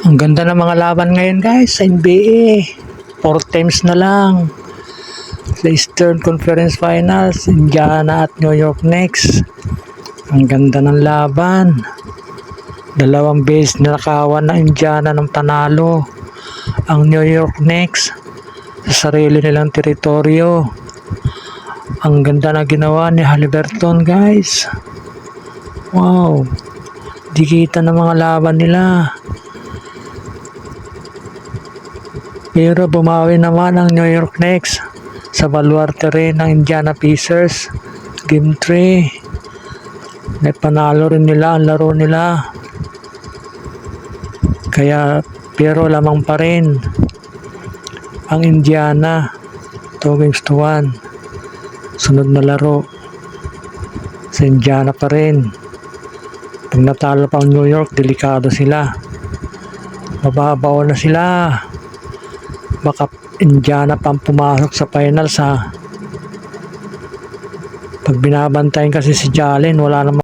Ang ganda ng mga laban ngayon guys sa NBA. 4 times na lang. Sa Eastern Conference Finals, Indiana at New York Knicks. Ang ganda ng laban. 2 beses nakawan ng Indiana ng panalo ang New York Knicks sa sarili nilang teritoryo. Ang ganda na ginawa ni Haliburton guys. Wow. Di kita ng mga laban nila. Pero bumawi naman ang New York Knicks sa baluarte rin ng Indiana Pacers. Game 3. Napanalo rin nila ang laro nila. Pero lamang pa rin ang Indiana 2-1. Sunod na laro sa Indiana pa rin. Pag natalo pa ang New York, delikado sila. Mababaw na sila. Baka Indiana pang pumasok sa finals ha. Pag binabantayan kasi si Jalen, wala namang